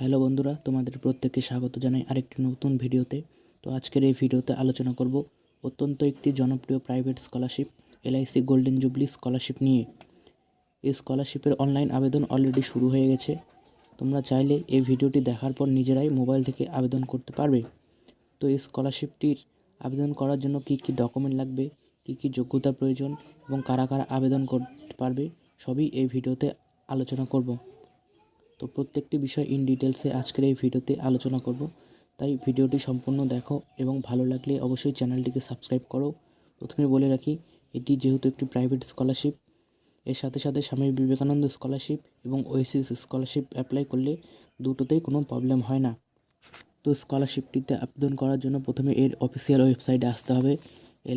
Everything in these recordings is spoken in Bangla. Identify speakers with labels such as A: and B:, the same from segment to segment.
A: হ্যালো বন্ধুরা, তোমাদের প্রত্যেককে স্বাগত জানাই আরেকটি নতুন ভিডিওতে। তো আজকের এই ভিডিওতে আলোচনা করব অত্যন্ত একটি জনপ্রিয় private scholarship LIC golden jubilee scholarship নিয়ে। এই স্কলারশিপের অনলাইন আবেদন অলরেডি শুরু হয়ে গেছে। তোমরা চাইলে এই ভিডিওটি দেখার পর নিজেরাই মোবাইল থেকে আবেদন করতে পারবে। তো এই স্কলারশিপটির আবেদন করার জন্য কী কী ডকুমেন্ট লাগবে, কী কী যোগ্যতা প্রয়োজন এবং কারা কারা আবেদন করতে পারবে, সবই এই ভিডিওতে আলোচনা করব। তো প্রত্যেকটি বিষয় ইন ডিটেলসে আজকের এই ভিডিওতে আলোচনা করব, তাই ভিডিওটি সম্পূর্ণ দেখো এবং ভালো লাগলে অবশ্যই চ্যানেলটিকে সাবস্ক্রাইব করো। প্রথমে বলে রাখি, এটি যেহেতু একটি প্রাইভেট স্কলারশিপ, এর সাথে সাথে স্বামী বিবেকানন্দ স্কলারশিপ এবং ওয়েসিস স্কলারশিপ অ্যাপ্লাই করলে দুটোতেই কোনো প্রবলেম হয় না। তো স্কলারশিপটিতে আবেদন করার জন্য প্রথমে এর অফিসিয়াল ওয়েবসাইটে আসতে হবে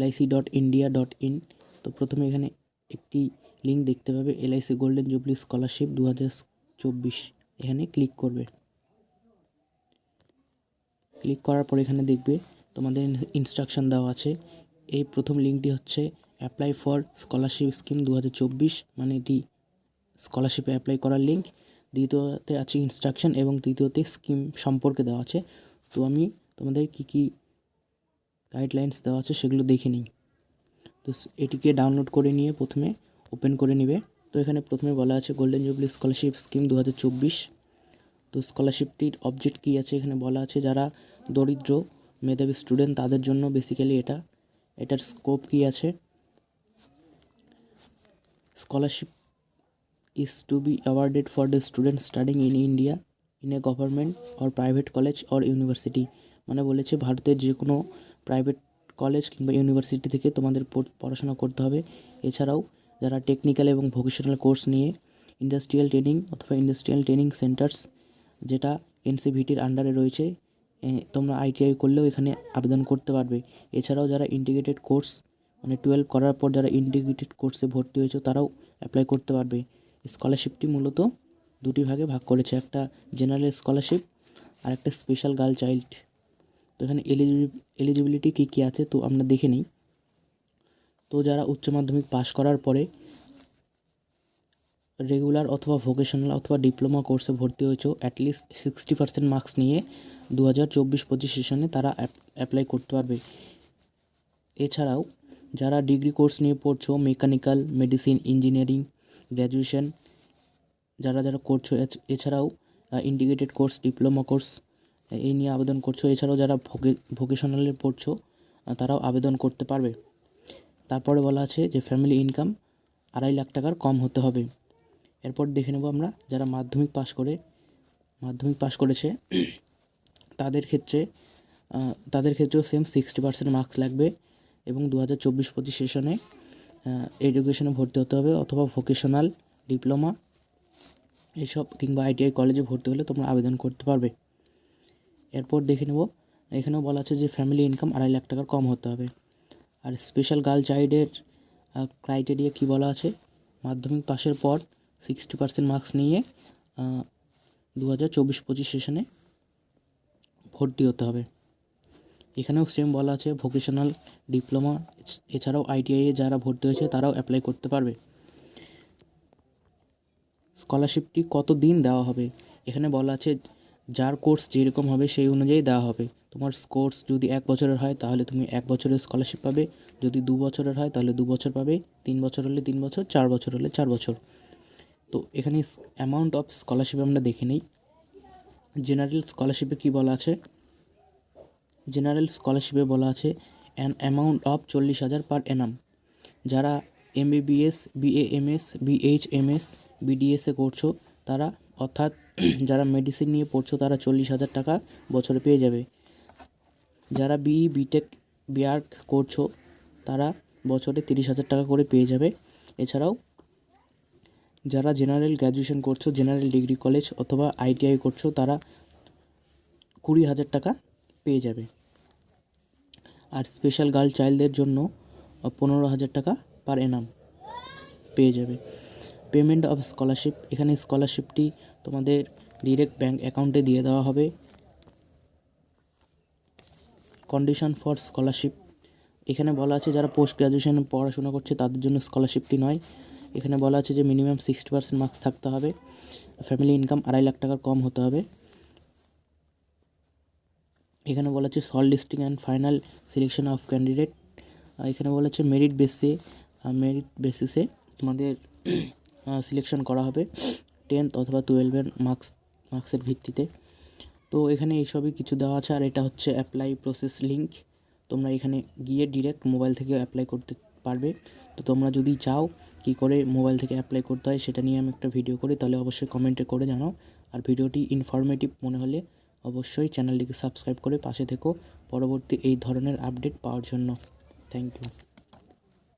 A: lic.india.in। তো প্রথমে এখানে একটি লিঙ্ক দেখতে পাবে, এলআইসি গোল্ডেন জুবলি স্কলারশিপ 2024, এখানে ক্লিক করবে। ক্লিক করার পর এখানে দেখবে তোমাদের ইনস্ট্রাকশন দেওয়া আছে। এই প্রথম লিঙ্কটি হচ্ছে অ্যাপ্লাই ফর স্কলারশিপ স্কিম 2024, মানে এটি স্কলারশিপে অ্যাপ্লাই করার লিঙ্ক। দ্বিতীয়তে আছে ইনস্ট্রাকশন এবং তৃতীয়তে স্কিম সম্পর্কে দেওয়া আছে। তো আমি তোমাদের কী গাইডলাইন্স দেওয়া আছে সেগুলো দেখে নিই। তো এটিকে ডাউনলোড করে নিয়ে প্রথমে ওপেন করে নেবে। তো এখানে প্রথমে বলা আছে গোল্ডেন জুবলি স্কলারশিপ স্কিম 2024। তো স্কলারশিপটির অবজেক্ট কী আছে এখানে বলা আছে, যারা দরিদ্র মেধাবী স্টুডেন্ট তাদের জন্য বেসিক্যালি এটার স্কোপ কী আছে। Scholarship is to be awarded for the student studying in India in a government or private college or university. মানে বলেছে ভারতের যে কোনো প্রাইভেট কলেজ কিংবা ইউনিভার্সিটি থেকে তোমাদের পড়াশোনা করতে হবে। এছাড়াও যারা টেকনিক্যাল এবং ভোকেশনাল কোর্স নিয়ে ইন্ডাস্ট্রিয়াল ট্রেনিং অথবা ইন্ডাস্ট্রিয়াল ট্রেনিং সেন্টার্স, যেটা এনসিভিটির আন্ডারে রয়েছে, তোমরা আইটিআই করলেও এখানে আবেদন করতে পারবে। এছাড়াও যারা ইন্টিগ্রেটেড কোর্স, মানে 12 করার পর যারা ইন্টিগ্রেটেড কোর্সে ভর্তি হয়েছে তারাও অ্যাপ্লাই করতে পারবে। স্কলারশিপটি মূলত দুটি ভাগে ভাগ করেছে, একটা জেনারেল স্কলারশিপ আর একটা স্পেশাল গার্ল চাইল্ড। তো এখানে এলিজিবিলিটি কী কী আছে তো আমরা দেখে নিই। তো যারা উচ্চ মাধ্যমিক পাশ করার পরে রেগুলার অথবা ভোকেশনাল অথবা ডিপ্লোমা কোর্সে ভর্তি হয়েছে, অ্যাটলিস্ট 60% মার্কস নিয়ে 2024-25 সেশনে তারা অ্যাপ্লাই করতে পারবে। এছাড়াও যারা ডিগ্রি কোর্স নিয়ে পড়ছো, মেকানিক্যাল, মেডিসিন, ইঞ্জিনিয়ারিং, গ্র্যাজুয়েশন যারা করছো, এছাড়াও ইন্টিগ্রেটেড কোর্স, ডিপ্লোমা কোর্স এই নিয়ে আবেদন করছো, এছাড়াও যারা ভোকেশনালে পড়ছো তারাও আবেদন করতে পারবে। তারপরে বলা আছে যে ফ্যামিলি ইনকাম 2.5 লাখ টাকার কম হতে হবে। এরপর দেখে নেব আমরা যারা মাধ্যমিক পাশ করেছে তাদের ক্ষেত্রেও সেম 60% মার্কস লাগবে এবং 2024-25 সেশনে এডুকেশনে ভর্তি হতে হবে অথবা ভোকেশনাল, ডিপ্লোমা এইসব কিংবা আইটিআই কলেজে ভর্তি হলে তোমরা আবেদন করতে পারবে। এরপর দেখে নেব, এখানেও বলা আছে যে ফ্যামিলি ইনকাম 2.5 লাখ টাকার কম হতে হবে। আর স্পেশাল গার্ল চাইল্ডের ক্রাইটেরিয়া কী বলা আছে, মাধ্যমিক পাশের পর 60% মার্কস নিয়ে 2024-25 সেশনে ভর্তি হতে হবে। এখানেও সেম বলা আছে ভোকেশনাল, ডিপ্লোমা এছাড়াও আইটিআইয়ে যারা ভর্তি হয়েছে তারাও অ্যাপ্লাই করতে পারবে। স্কলারশিপটি কত দিন দেওয়া হবে এখানে বলা আছে, যার কোর্স যেরকম হবে সেই অনুযায়ী দেওয়া হবে। তোমার কোর্স যদি 1 বছরের হয় তাহলে তুমি 1 বছরের স্কলারশিপ পাবে, যদি 2 বছরের হয় তাহলে 2 বছর পাবে, 3 বছর হলে 3 বছর, 4 বছর হলে 4 বছর। তো এখানে অ্যামাউন্ট অফ স্কলারশিপ আমরা দেখে নিই। জেনারেল স্কলারশিপে কী বলা আছে, জেনারেল স্কলারশিপে বলা আছে অ্যান অ্যামাউন্ট অফ 40,000 পার অ্যানাম। যারা এমবিবিএস, বিএএমএস, বিএইচএমএস, বিডিএসে করছো তারা, অর্থাৎ যারা মেডিসিন নিয়ে পড়ছো তারা 40,000 টাকা বছরে পেয়ে যাবে। যারা বিই, বিটেক, বিআর্ক করছো তারা বছরে 30,000 টাকা করে পেয়ে যাবে। এছাড়াও যারা জেনারেল গ্র্যাজুয়েশন করছো, জেনারেল ডিগ্রি কলেজ অথবা আইটিআই করছো তারা 20,000 টাকা পেয়ে যাবে। আর স্পেশাল গার্ল চাইল্ডদের জন্য 15,000 টাকা পার অ্যানাম পেয়ে যাবে। পেমেন্ট অফ স্কলারশিপ, এখানে স্কলারশিপটি তোমাদের ডিরেক্ট ব্যাঙ্ক অ্যাকাউন্টে দিয়ে দেওয়া হবে। কন্ডিশন ফর স্কলারশিপ, এখানে বলা আছে যারা পোস্ট গ্র্যাজুয়েশন পড়াশোনা করছে তাদের জন্য স্কলারশিপটি নয়। এখানে বলা আছে যে মিনিমাম 60% মার্কস থাকতে হবে, ফ্যামিলি ইনকাম 2.5 লাখ টাকার কম হতে হবে, এখানে বলা আছে short listing and final selection of candidate. এখানে বলা আছে মেরিট বেসিসে তোমাদের সিলেকশন করা হবে 10th অথবা 12-এর মার্কসের ভিত্তিতে। তো এখানে এইসবই কিছু দেওয়া আছে। আর এটা হচ্ছে অ্যাপ্লাই প্রসেস লিঙ্ক, তোমরা এখানে গিয়ে ডিরেক্ট মোবাইল থেকে অ্যাপ্লাই করতে পারবে। তো তোমরা যদি চাও কী করে মোবাইল থেকে অ্যাপ্লাই করতে হয় সেটা নিয়ে আমি একটা ভিডিও করি, তাহলে অবশ্যই কমেন্টে করে জানাও। আর ভিডিওটি ইনফরমেটিভ মনে হলে অবশ্যই চ্যানেলটিকে সাবস্ক্রাইব করে পাশে থেকো পরবর্তী এই ধরনের আপডেট পাওয়ার জন্য। Thank you.